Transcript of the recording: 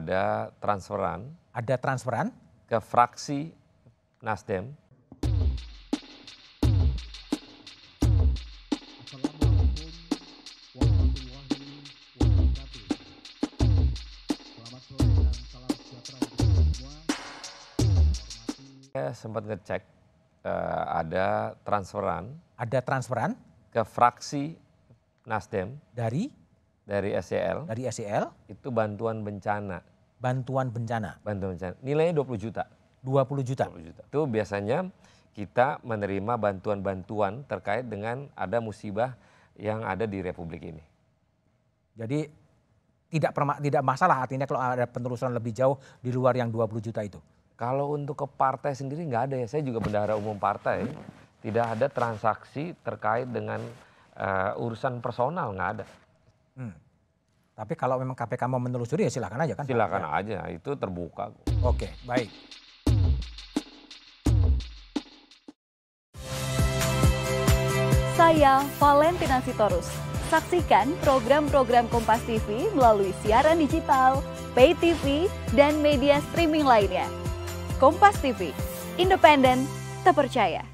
ada transferan ke fraksi Nasdem. Saya sempat ngecek ada transferan ke fraksi Nasdem dari SCL. Itu bantuan bencana. Nilainya 20 juta. 20 juta. Itu biasanya kita menerima bantuan-bantuan terkait dengan ada musibah yang ada di Republik ini. Jadi tidak masalah artinya kalau ada penelusuran lebih jauh di luar yang 20 juta itu. Kalau untuk ke partai sendiri nggak ada ya. Saya juga bendahara umum partai. Tidak ada transaksi terkait dengan urusan personal, nggak ada. Tapi kalau memang KPK mau menelusuri ya silakan aja kan? Silakan aja, itu terbuka. Oke, baik. Saya Valentina Sitorus. Saksikan program-program Kompas TV melalui siaran digital, pay TV, dan media streaming lainnya. Kompas TV, independen, terpercaya.